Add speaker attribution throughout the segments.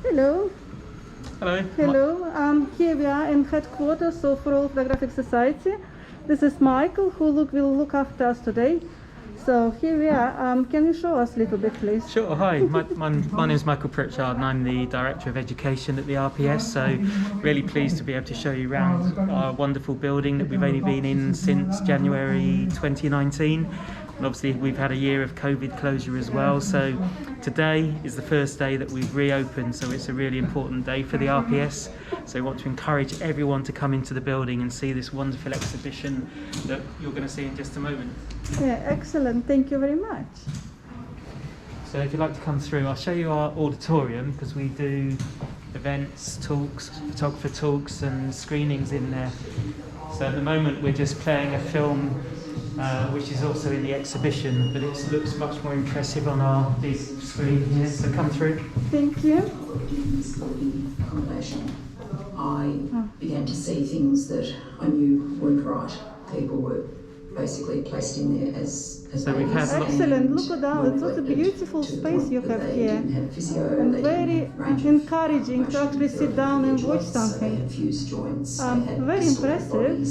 Speaker 1: Hello.
Speaker 2: Hello.
Speaker 1: Hello. Here we are in headquarters of Royal Photographic Society. This is Michael, who will look after us today. So here we are. Can you show us a little bit, please?
Speaker 2: Sure. Hi, my name is Michael Pritchard and I'm the Director of Education at the RPS. So really pleased to be able to show you around our wonderful building that we've only been in since January 2019. And obviously we've had a year of COVID closure as well. So today is the first day that we've reopened. So it's a really important day for the RPS. So we want to encourage everyone to come into the building and see this wonderful exhibition that you're going to see in just a moment.
Speaker 1: Yeah, excellent. Thank you very much.
Speaker 2: So if you'd like to come through, I'll show you our auditorium because we do events, talks, photographer talks and screenings in there. So at the moment we're just playing a film which is also in the exhibition, but it looks much more impressive on our big screen here. So come through.
Speaker 1: Thank you.
Speaker 3: I began to see things that I knew weren't right. People were basically placed in there as
Speaker 2: so we've had
Speaker 1: excellent. Look at that. It's what a beautiful space you have here, and very encouraging to actually sit down and watch something. Very impressive.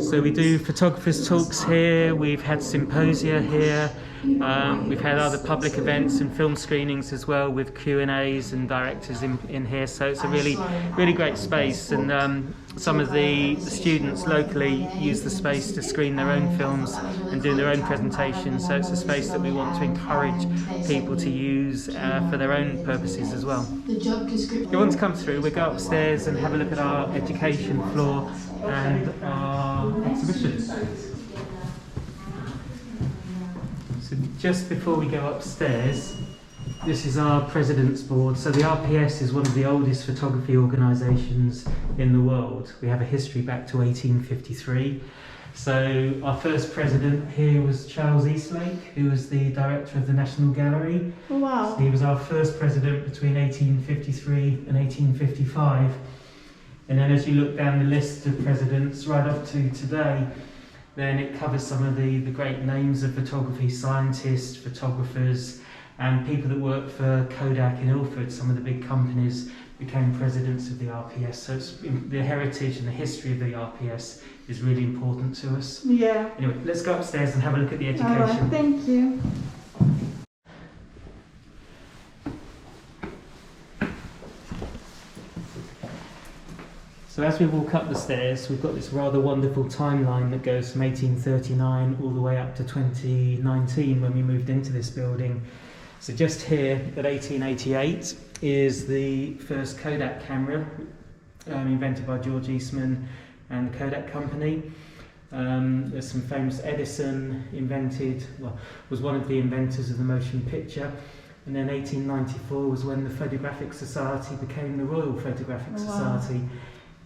Speaker 2: So we do photographers talks here. We've had symposia here. We've had other public events and film screenings as well with Q&As and directors in here. So it's a really great space, and some of the students locally use the space to screen their own films and do their own presentations. So it's a space that we want to encourage people to use for their own purposes as well. If you want to come through, we'll go upstairs and have a look at our education floor and our exhibition. So just before we go upstairs, this is our President's Board. So the RPS is one of the oldest photography organisations in the world. We have a history back to 1853. So our first president here was Charles Eastlake, who was the director of the National Gallery.
Speaker 1: Wow.
Speaker 2: So he was our first president between 1853 and 1855. And then as you look down the list of presidents right up to today, then it covers some of the great names of photography, scientists, photographers, and people that work for Kodak in Ilford. Some of the big companies became presidents of the RPS. So it's, the heritage and the history of the RPS is really important to us.
Speaker 1: Yeah.
Speaker 2: Anyway, let's go upstairs and have a look at the education.
Speaker 1: All right, thank you.
Speaker 2: So as we walk up the stairs, we've got this rather wonderful timeline that goes from 1839 all the way up to 2019 when we moved into this building. So just here at 1888 is the first Kodak camera invented by George Eastman and the Kodak company. There's some famous Edison was one of the inventors of the motion picture. And then 1894 was when the Photographic Society became the Royal Photographic Society.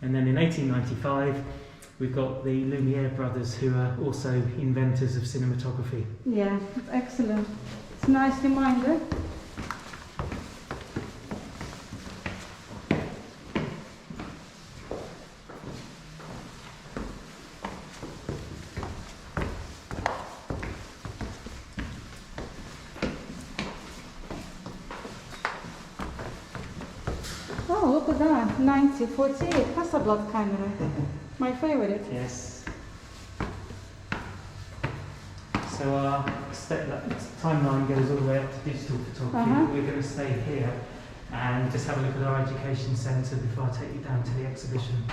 Speaker 2: And then in 1895 we've got the Lumiere brothers, who are also inventors of cinematography.
Speaker 1: Yeah, excellent. It's a nice reminder. Oh, look at that, 1948 Hasselblad camera, my favorite.
Speaker 2: Yes. So our timeline goes all the way up to digital photography. We're going to stay here and just have a look at our education centre before I take you down to the exhibition.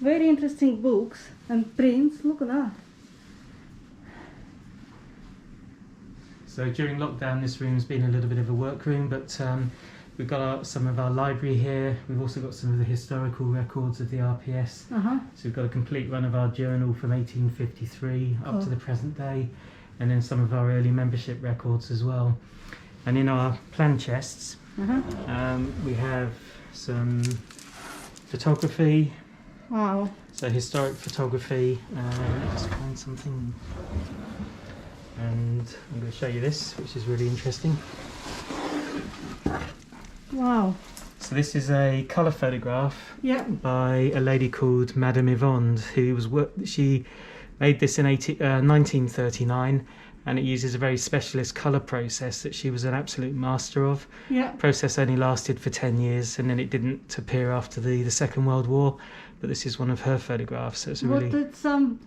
Speaker 1: Very interesting books and prints, look at that.
Speaker 2: So during lockdown this room's been a little bit of a workroom, but we've got some of our library here. We've also got some of the historical records of the RPS. So we've got a complete run of our journal from 1853 up to the present day, and then some of our early membership records as well. And in our plan chests we have some photography.
Speaker 1: Wow.
Speaker 2: So historic photography. Let's find something. And I'm going to show you this, which is really interesting.
Speaker 1: Wow.
Speaker 2: So this is a colour photograph
Speaker 1: Yeah.
Speaker 2: by a lady called Madame Yvonne, who was she made this in 1939, and it uses a very specialist colour process that she was an absolute master of.
Speaker 1: Yeah.
Speaker 2: Process only lasted for 10 years, and then it didn't appear after the Second World War. But this is one of her photographs. So it's a really.
Speaker 1: What is some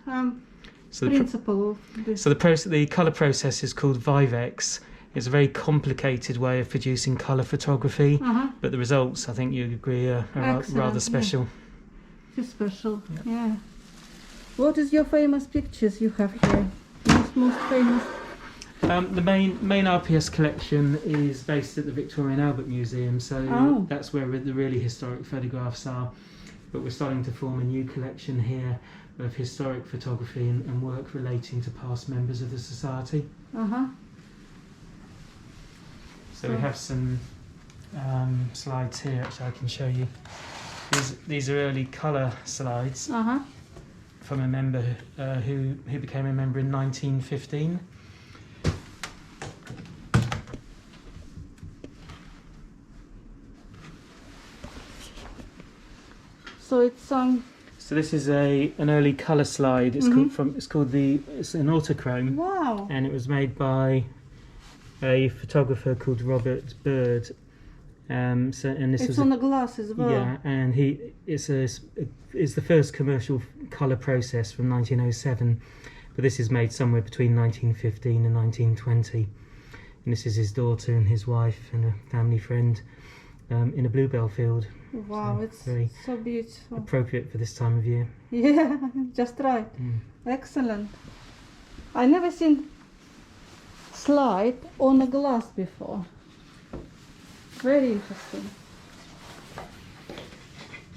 Speaker 2: So the
Speaker 1: principle of this?
Speaker 2: So the colour process is called Vivex. It's a very complicated way of producing colour photography, but the results, I think you agree, are rather special.
Speaker 1: Yeah. It's special, yeah. What is your famous pictures you have here? Most famous?
Speaker 2: The main RPS collection is based at the Victoria and Albert Museum, so that's where the really historic photographs are. But we're starting to form a new collection here of historic photography and work relating to past members of the Society. So we have some slides here, which I can show you. These are early colour slides from a member who became a member in 1915.
Speaker 1: So it's
Speaker 2: So this is an early colour slide. It's it's an autochrome.
Speaker 1: Wow.
Speaker 2: And it was made by a photographer called Robert Bird.
Speaker 1: It's on the glass as well.
Speaker 2: Yeah, and it's the first commercial colour process from 1907, but this is made somewhere between 1915 and 1920. And this is his daughter and his wife and a family friend in a bluebell field.
Speaker 1: Wow,
Speaker 2: so
Speaker 1: it's
Speaker 2: very
Speaker 1: so beautiful.
Speaker 2: Appropriate for this time of year.
Speaker 1: Yeah, just right. Excellent. I never seen slide on a glass before. Very interesting.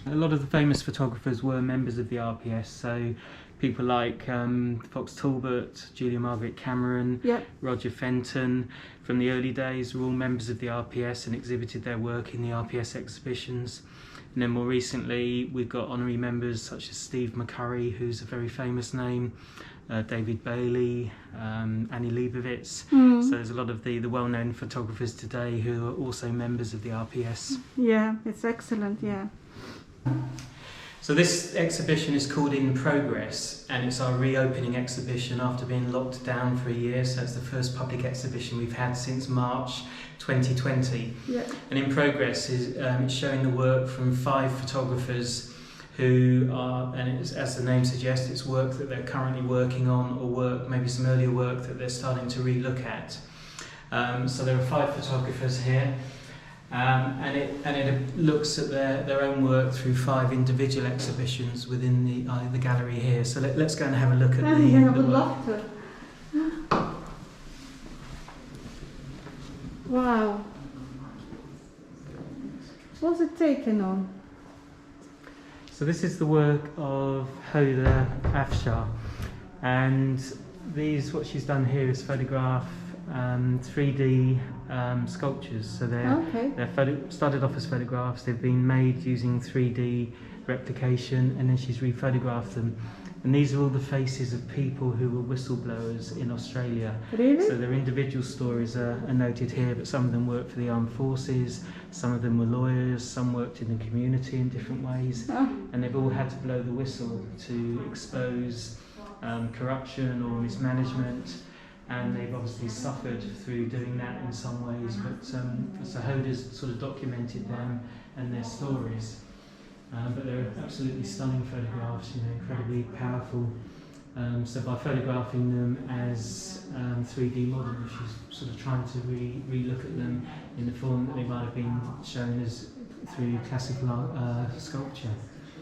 Speaker 2: A lot of the famous photographers were members of the RPS, so people like Fox Talbot, Julia Margaret Cameron, Roger Fenton from the early days were all members of the RPS and exhibited their work in the RPS exhibitions. And then more recently we've got honorary members such as Steve McCurry, who's a very famous name, David Bailey, Annie Leibovitz. So there's a lot of the well-known photographers today who are also members of the RPS.
Speaker 1: Yeah, it's excellent, yeah.
Speaker 2: So this exhibition is called In Progress, and it's our reopening exhibition after being locked down for a year. So it's the first public exhibition we've had since March 2020.
Speaker 1: Yeah.
Speaker 2: And In Progress is it's showing the work from 5 photographers who are, and it's, as the name suggests, it's work that they're currently working on, or maybe some earlier work that they're starting to re-look at. So there are 5 photographers here. And it looks at their own work through 5 individual exhibitions within the gallery here. So let's go and have a look at the
Speaker 1: I would
Speaker 2: work.
Speaker 1: love to. Wow. What's it taken on?
Speaker 2: So this is the work of Hoda Afshar, and what she's done here is photograph 3D sculptures. So they're started off as photographs. They've been made using 3D replication, and then she's rephotographed them. And these are all the faces of people who were whistleblowers in Australia.
Speaker 1: Really?
Speaker 2: So their individual stories are noted here, but some of them worked for the armed forces, some of them were lawyers, some worked in the community in different ways, and they've all had to blow the whistle to expose corruption or mismanagement. And they've obviously suffered through doing that in some ways, but so Hoda's sort of documented them and their stories. But they're absolutely stunning photographs, incredibly powerful. So by photographing them as 3D models, she's sort of trying to re-look at them in the form that they might have been shown as through classical sculpture.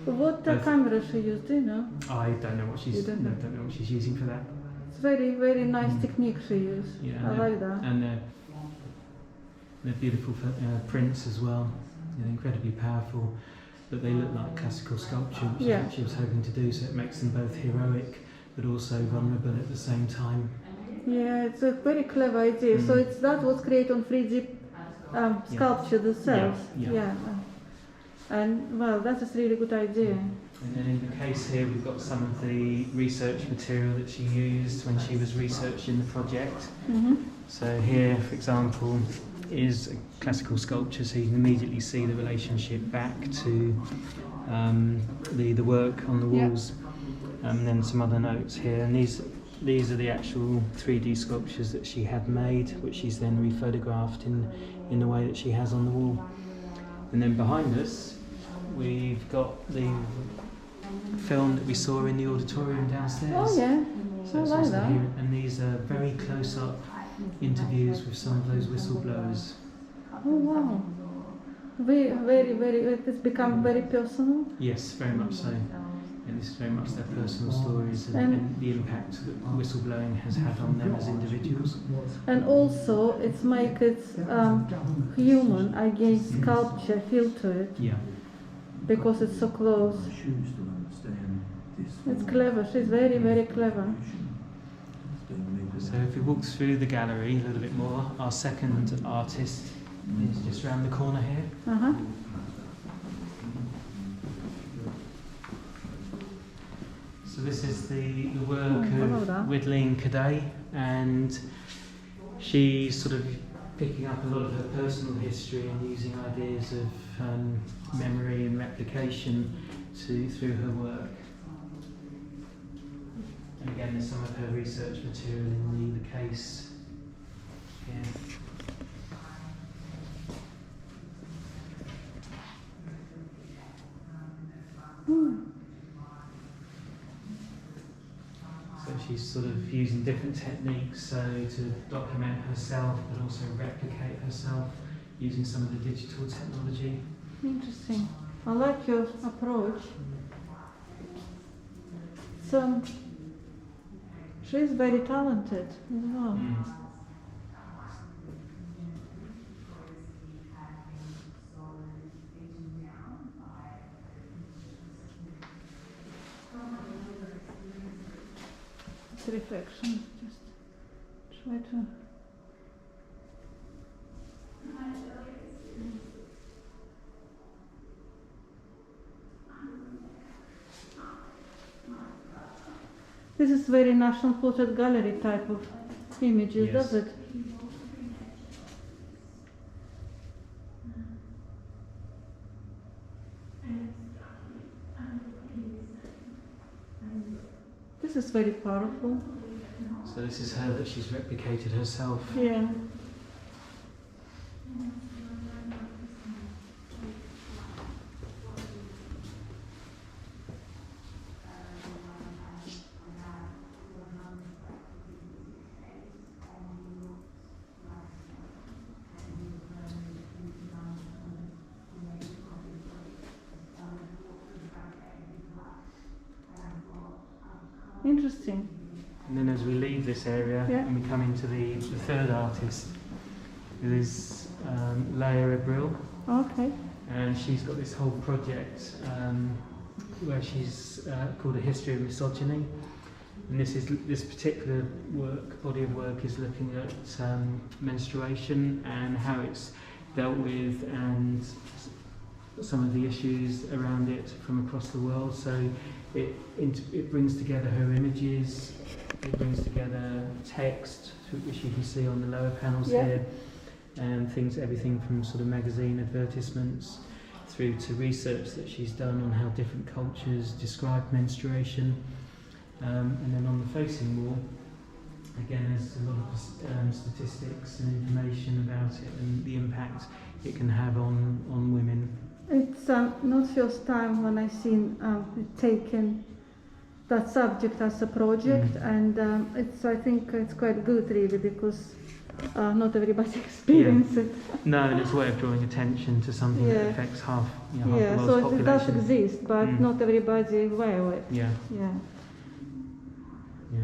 Speaker 1: What camera she used, do you know?
Speaker 2: I don't know what don't know what she's using for that.
Speaker 1: It's very, very nice technique she used.
Speaker 2: Yeah,
Speaker 1: I like that.
Speaker 2: And they're beautiful prints as well. Incredibly powerful. But they look like classical sculpture, which is what she was hoping to do, so it makes them both heroic but also vulnerable at the same time.
Speaker 1: Yeah, it's a very clever idea. So that was created on 3D sculpture themselves. Yeah. And well, that is a really good idea.
Speaker 2: And then in the case here, we've got some of the research material that she used when she was researching the project. So here, for example, is a classical sculpture, so you can immediately see the relationship back to the work on the walls. And then some other notes here, and these are the actual 3D sculptures that she had made, which she's then rephotographed in the way that she has on the wall. And then behind us, we've got the film that we saw in the auditorium downstairs.
Speaker 1: Oh yeah,
Speaker 2: So
Speaker 1: I
Speaker 2: it's
Speaker 1: like
Speaker 2: also
Speaker 1: that.
Speaker 2: here, and these are very close-up interviews with some of those whistleblowers.
Speaker 1: Oh wow. It's become very personal.
Speaker 2: Yes, very much so. And this is very much their personal stories and the impact that whistleblowing has had on them as individuals.
Speaker 1: And also, it's make it human against sculpture feel to it,
Speaker 2: Yeah.
Speaker 1: because it's so close. It's clever. She's very clever.
Speaker 2: So if we walk through the gallery a little bit more, our second artist is just round the corner here.
Speaker 1: Uh-huh.
Speaker 2: So this is the work
Speaker 1: hello there.
Speaker 2: of Widling Cadet, and she's sort of picking up a lot of her personal history and using ideas of memory and replication through her work. And again, there's some of her research material in the case here. So she's sort of using different techniques to document herself, but also replicate herself using some of the digital technology.
Speaker 1: Interesting. I like your approach. So, she's very talented as well. It's reflection. Just try to. This is very National Portrait Gallery type of images,
Speaker 2: Yes.
Speaker 1: does it? This is very powerful.
Speaker 2: So this is her that she's replicated herself.
Speaker 1: Yeah. Interesting.
Speaker 2: And then as we leave this area and we come into the third artist, it is Leia Abril.
Speaker 1: Okay.
Speaker 2: And she's got this whole project where she's called A History of Misogyny. And this particular body of work is looking at menstruation and how it's dealt with and some of the issues around it from across the world. So it brings together her images, it brings together text, which you can see on the lower panels here, and everything from sort of magazine advertisements through to research that she's done on how different cultures describe menstruation. And then on the facing wall, again, there's a lot of statistics and information about it and the impact it can have on women.
Speaker 1: It's not first time when I've seen taken that subject as a project, and I think it's quite good really, because not everybody experiences it.
Speaker 2: No, and it's a way of drawing attention to something that affects half the world's
Speaker 1: so
Speaker 2: population.
Speaker 1: it does exist, but not everybody is aware of it.
Speaker 2: Yeah.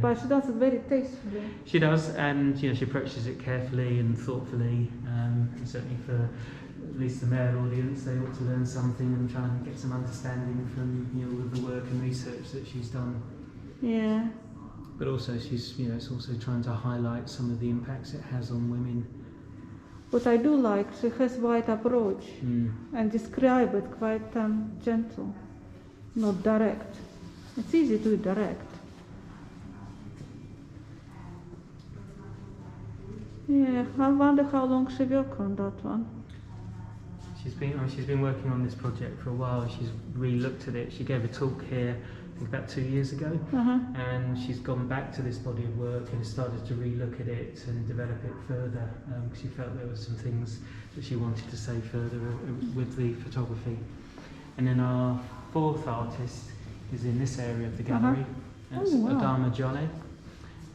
Speaker 1: But she does it very tastefully.
Speaker 2: She does, and she approaches it carefully and thoughtfully, and certainly for at least the male audience, they ought to learn something and try and get some understanding from all of the work and research that she's done.
Speaker 1: Yeah.
Speaker 2: But also she's it's also trying to highlight some of the impacts it has on women.
Speaker 1: What I do like, she has wide approach and describe it quite gentle, not direct. It's easy to be direct. Yeah, I wonder how long she worked on that one.
Speaker 2: She's been working on this project for a while. She's re-looked at it. She gave a talk here, I think about 2 years ago,
Speaker 1: Uh-huh.
Speaker 2: and she's gone back to this body of work and started to re-look at it and develop it further. She felt there were some things that she wanted to say further with the photography. And then our fourth artist is in this area of the gallery. That's
Speaker 1: Oh, wow.
Speaker 2: Adama Jolly,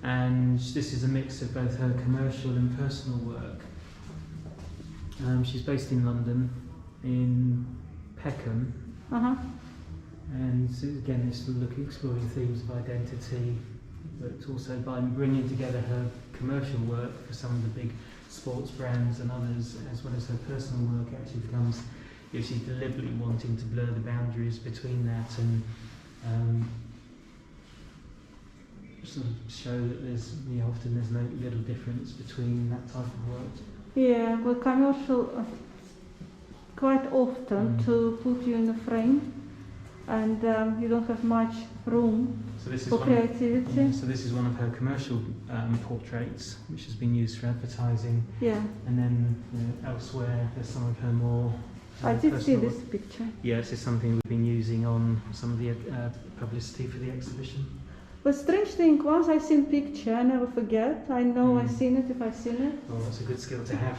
Speaker 2: and this is a mix of both her commercial and personal work. She's based in London, in Peckham,
Speaker 1: Uh-huh.
Speaker 2: and again this will look exploring themes of identity, but also by bringing together her commercial work for some of the big sports brands and others, as well as her personal work, actually becomes, she's deliberately wanting to blur the boundaries between that and sort of show that there's often there's no little difference between that type of work.
Speaker 1: Yeah, well, commercial quite often to put you in a frame, and you don't have much room
Speaker 2: So this is
Speaker 1: for
Speaker 2: one
Speaker 1: creativity.
Speaker 2: so this is one of her commercial portraits, which has been used for advertising,
Speaker 1: Yeah,
Speaker 2: and then elsewhere there's some of her more.
Speaker 1: I did see
Speaker 2: personal
Speaker 1: this
Speaker 2: work.
Speaker 1: picture.
Speaker 2: Yeah, this is something we've been using on some of the publicity for the exhibition.
Speaker 1: But strange thing, once I seen picture, I never forget. I know I've seen it if I've seen it.
Speaker 2: Well, that's a good skill to have.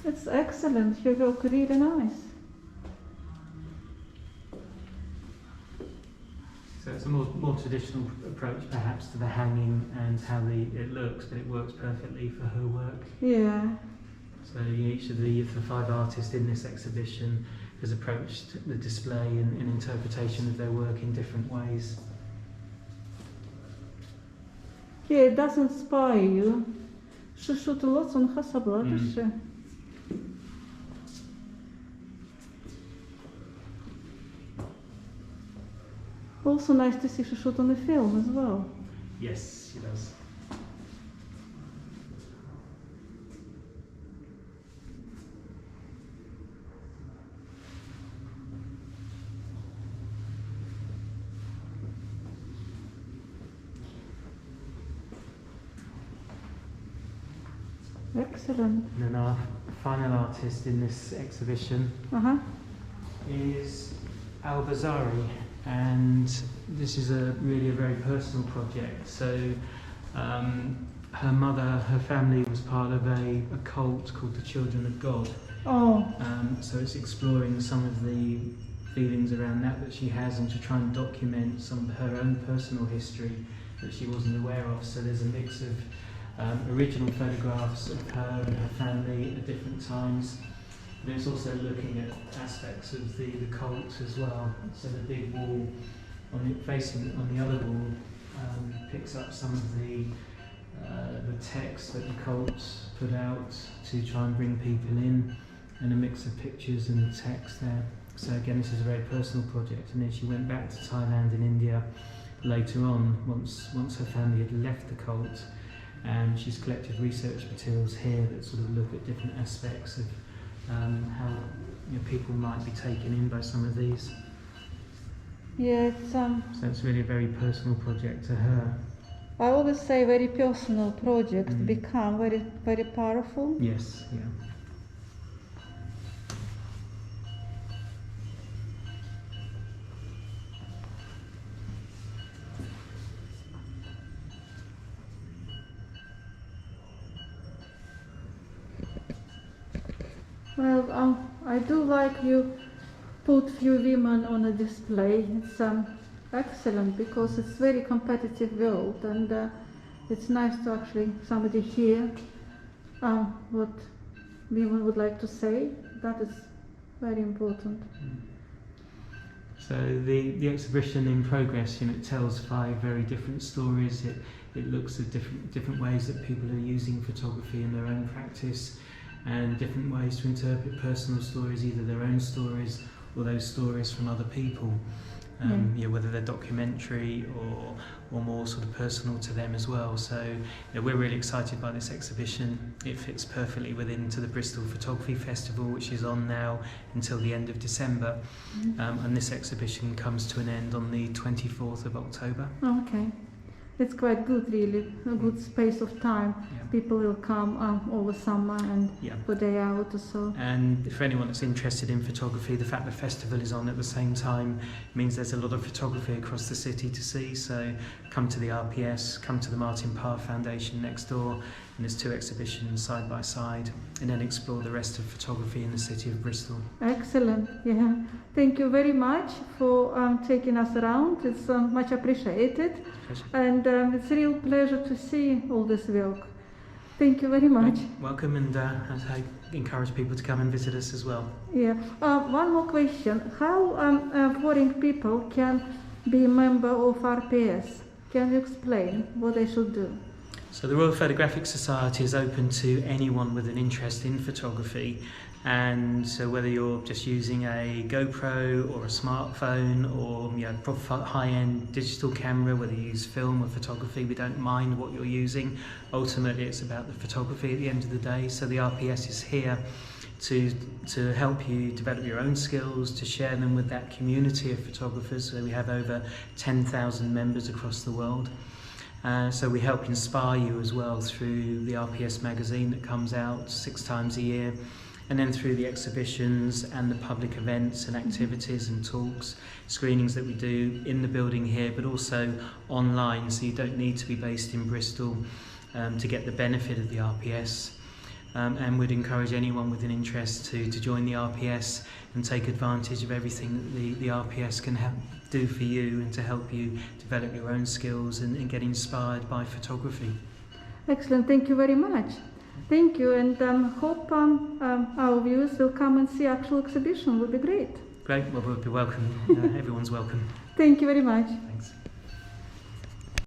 Speaker 1: It's excellent. Your work really nice.
Speaker 2: So it's a more traditional approach, perhaps, to the hanging and how it looks, but it works perfectly for her work.
Speaker 1: Yeah.
Speaker 2: So each of the 5 artists in this exhibition has approached the display and interpretation of their work in different ways.
Speaker 1: Yeah, it doesn't inspire you. She shot lots on Hasselblad, does she? Also nice to see she shot on the film as well.
Speaker 2: Yes, she does.
Speaker 1: Excellent.
Speaker 2: And then our final artist in this exhibition
Speaker 1: Uh-huh.
Speaker 2: is Al Bazari, and this is really a very personal project. So her mother, her family was part of a cult called the Children of God.
Speaker 1: Oh,
Speaker 2: So it's exploring some of the feelings around that she has, and to try and document some of her own personal history that she wasn't aware of. So there's a mix of original photographs of her and her family at different times. But it's also looking at aspects of the cult as well. So the big wall facing on the other wall picks up some of the text that the cult put out to try and bring people in, and a mix of pictures and text there. So again, this is a very personal project. And then she went back to Thailand and India later on, once her family had left the cult, and she's collected research materials here that sort of look at different aspects of how people might be taken in by some of these.
Speaker 1: yeah, it's
Speaker 2: So it's really a very personal project to her.
Speaker 1: I always say very personal projects become very, very powerful.
Speaker 2: Yes, yeah.
Speaker 1: Well, I do like you put few women on a display. It's excellent because it's very competitive world, and it's nice to actually somebody hear what women would like to say. That is very important.
Speaker 2: So the exhibition in progress, it tells 5 very different stories. It looks at different ways that people are using photography in their own practice, and different ways to interpret personal stories, either their own stories or those stories from other people. Whether they're documentary or more sort of personal to them as well. So we're really excited by this exhibition. It fits perfectly to the Bristol Photography Festival, which is on now until the end of December. And this exhibition comes to an end on the 24th of October.
Speaker 1: Okay. it's quite good, really, a good space of time.
Speaker 2: Yeah.
Speaker 1: People will come over summer and
Speaker 2: Yeah.
Speaker 1: for day out or so.
Speaker 2: And for anyone that's interested in photography, the fact the festival is on at the same time means there's a lot of photography across the city to see. So come to the RPS, come to the Martin Parr Foundation next door, and there's 2 exhibitions side by side, and then explore the rest of photography in the city of Bristol.
Speaker 1: Excellent, yeah. Thank you very much for taking us around. It's much appreciated.
Speaker 2: Pleasure.
Speaker 1: And it's a real pleasure to see all this work. Thank you very much.
Speaker 2: Welcome, and I encourage people to come and visit us as well.
Speaker 1: Yeah. One more question. How foreign people can be a member of RPS? Can you explain what they should do?
Speaker 2: So the Royal Photographic Society is open to anyone with an interest in photography, and so whether you're just using a GoPro or a smartphone or proper high-end digital camera, whether you use film or photography, we don't mind what you're using. Ultimately it's about the photography at the end of the day. So the RPS is here to help you develop your own skills, to share them with that community of photographers. So we have over 10,000 members across the world. So we help inspire you as well through the RPS magazine that comes out 6 times a year, and then through the exhibitions and the public events and activities and talks, screenings that we do in the building here, but also online, so you don't need to be based in Bristol to get the benefit of the RPS. And we'd encourage anyone with an interest to join the RPS and take advantage of everything that the RPS can do for you, and to help you develop your own skills and get inspired by photography.
Speaker 1: Excellent, thank you very much. Thank you, and hope our viewers will come and see actual exhibition. Would be great.
Speaker 2: Great, well, we'll be welcome. Everyone's welcome.
Speaker 1: Thank you very much.
Speaker 2: Thanks.